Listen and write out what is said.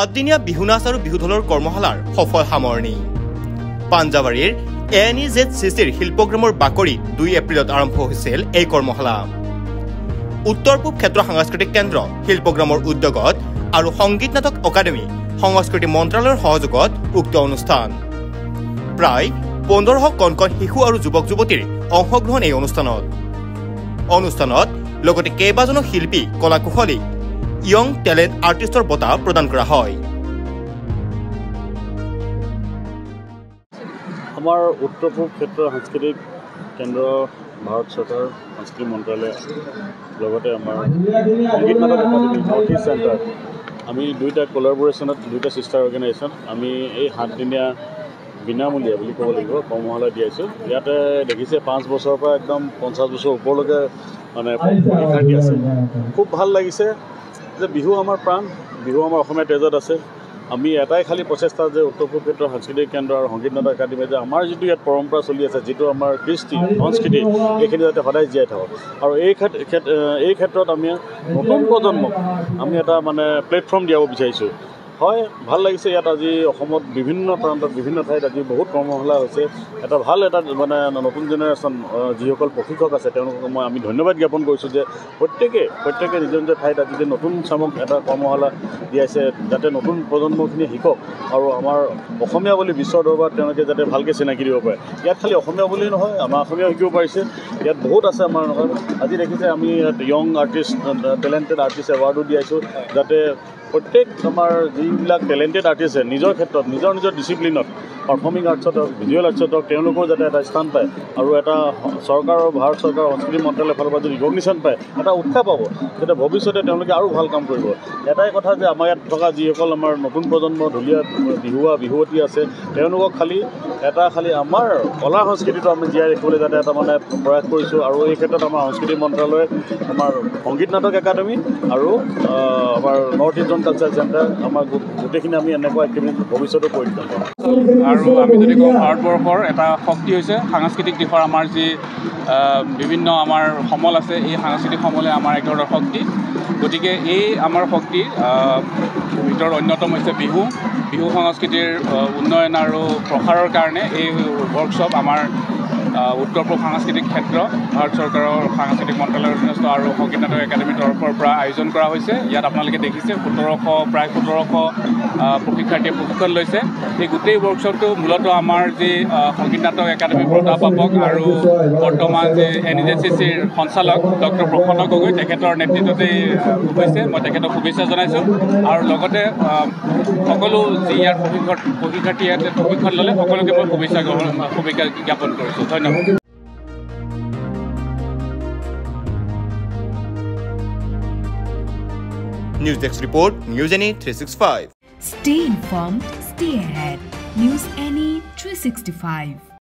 সাতদিনীয়া বিহু নাচ আৰু বিহু ঢোলৰ কৰ্মশালাৰ সফল সামৰণি পাঞ্জাৱাৰীৰ NEZCCৰ শিল্পগ্ৰামৰ বাকৰিত 2 এপ্ৰিলত আৰম্ভ হৈছিল এই কৰ্মশালা উত্তৰ পূব ক্ষেত্ৰ সাংস্কৃতিক কেন্দ্ৰ শিল্পগ্ৰামৰ উদ্যোগত আৰু সংগীত নাটক একাডেমী সংস্কৃতি মন্ত্ৰালয়ৰ সহযোগত উক্ত অনুষ্ঠান প্ৰায় 1500 কণ শিশু আৰু যুৱক যুৱতীৰ অংশগ্ৰহণ এই অনুষ্ঠানত লগতে কেইবাজনো শিল্পী কলাকুশলী ইয়ং টেলেন্ট আৰ্টিষ্টৰ বঁটা প্ৰদান কৰা হয় আমাৰ উত্তৰ পূব ক্ষেত্ৰ সাংস্কৃতিক কেন্দ্ৰ ভাৰত চৰকাৰ সাংস্কৃতিক মন্ত্ৰালয় লগতে আমাৰ সংগীত নাটক একাডেমী নৰ্থ ইষ্ট চেণ্টাৰ আমি দুইটা কোলাবৰেশ্যনত দুইটা সিষ্টাৰ অৰ্গেনাইজেশ্যন আমি এই 7 দিনীয়া বিনামূলীয়া বুলি ক'ব লাগিব কৰ্মশালা দিয়াইছোঁ ইয়াতে দেখিছে 5 বছৰৰ পৰা একদম 50 বছৰ ওপৰলৈকে মানে শিক্ষাৰ্থী আছে খুব ভাল লাগিছে যে বিহু আমাৰ প্ৰাণ বিহু আমাৰ অসমীয়া তেজত আছে আমি এটাই খালি প্ৰচেষ্টা যে উত্তৰ পূব ক্ষেত্ৰ সাংস্কৃতিক কেন্দ্ৰ আৰু সংগীত নাটক একাডেমী যে আমাৰ যিটো ইয়াত পৰম্পৰা চলি আছে যিটো আমাৰ কৃষ্টি সংস্কৃতি এইখিনি যাতে সদায় জীয়াই থাকক আৰু এই ক্ষেত্ৰত আমি নতুন প্ৰজন্মক আমি এটা মানে প্লেটফৰ্ম দিয়াব বিচাৰিছোঁ হয় ভাল লাগিছে ইয়াত আজি অসমত বিভিন্ন প্ৰান্তত বিভিন্ন ঠাইত আজি বহুত কৰ্মশালা হৈছে এটা ভাল এটা মানে নতুন জেনেৰেশ্যন যিসকল প্ৰশিক্ষক আছে তেওঁলোকক আমি ধন্যবাদ জ্ঞাপন কৰিছোঁ যে প্ৰত্যেকে নিজৰ নিজৰ ঠাইত আজি যে নতুন চামক এটা কৰ্মশালা দিয়াইছে যাতে নতুন প্ৰজন্মখিনি শিকক আৰু আমাৰ অসমীয়া বুলি বিশ্বৰ দৰবাৰত তেওঁলোকে যাতে ভালকৈ চিনাকি দিব পাৰে ইয়াত খালি অসমীয়া বুলি নহয় আমাৰ অসমীয়াও শিকিব পাৰিছে ইয়াত বহুত আছে আমাৰ নহয় আজি দেখিছে আমি ইয়াত য়ং আৰ্টিষ্ট টেলেণ্টেড আৰ্টিষ্ট এৱাৰ্ডো দিয়াইছোঁ যাতে প্ৰত্যেক আমাৰ যিবিলাক টেলেণ্টেড আৰ্টিষ্ট নিজৰ ক্ষেত্ৰত নিজৰ ডিচিপ্লিনত পাৰফৰ্মিং আৰ্টছত হওক ভিজুৱেল আৰ্টছত হওক তেওঁলোকৰ যাতে এটা স্থান পায় আৰু এটা চৰকাৰৰ ভাৰত চৰকাৰৰ সংস্কৃতি মন্ত্ৰালয়ৰ ফালৰ পৰা যদি ৰিকগনিশ্যন পায় এটা উৎসাহ পাব যাতে ভৱিষ্যতে তেওঁলোকে আৰু ভাল কাম কৰিব এটাই কথা যে আমাৰ ইয়াত থকা যিসকল আমাৰ নতুন প্ৰজন্ম ঢুলীয়া বিহুৱতী আছে তেওঁলোকক খালি আমাৰ কলা সংস্কৃতিটো আমি জীয়াই ৰাখিবলৈ যাতে এটা মানে প্ৰয়াস কৰিছোঁ আৰু এই ক্ষেত্ৰত আমাৰ সংস্কৃতি মন্ত্ৰালয়ে আমাৰ সংগীত নাটক একাডেমী আৰু আমাৰ নৰ্থ ইষ্ট কালচাৰ চেণ্টাৰ আমাৰ গোটেইখিনি আমি এনেকুৱা এক্টিভিটি ভৱিষ্যতে কৰি দিম আৰু আমি যদি কওঁ ভাৰতবৰ্ষৰ এটা শক্তি হৈছে সাংস্কৃতিক দিশৰ আমাৰ যি বিভিন্ন আমাৰ সমল আছে এই সাংস্কৃতিক সমলে আমাৰ এক ধৰণৰ শক্তি গতিকে এই আমাৰ শক্তিৰ ভিতৰত অন্যতম হৈছে বিহু সংস্কৃতিৰ উন্নয়ন আৰু প্ৰসাৰৰ কাৰণে এই ৱৰ্কশ্বপ আমাৰ উত্তৰ পূব সাংস্কৃতিক ক্ষেত্ৰ ভাৰত চৰকাৰৰ সাংস্কৃতিক মন্ত্ৰালয়ৰ অধীনস্থ আৰু সংগীত নাটক একাডেমীৰ তৰফৰ পৰা আয়োজন কৰা হৈছে ইয়াত আপোনালোকে দেখিছে প্ৰায় 1700 প্ৰশিক্ষাৰ্থীয়ে প্ৰশিক্ষণ লৈছে এই গোটেই ৱৰ্কশ্বপটো মূলতঃ আমাৰ যি সংগীত নাটক একাডেমীৰ বঁটা প্ৰাপক আৰু বৰ্তমান যি NEZCCৰ সঞ্চালক ডক্টৰ প্ৰসন্ন গগৈ তেখেতৰ নেতৃত্বতেই হৈছে মই তেখেতক শুভেচ্ছা জনাইছোঁ আৰু লগতে সকলো যি ইয়াৰ প্ৰশিক্ষাৰ্থীয়ে প্ৰশিক্ষণ ল'লে সকলোকে মই শুভেচ্ছা জ্ঞাপন কৰিছোঁ ধন্যবাদ News Desk Report, News NE 365. Stay informed, stay ahead. News NE 365.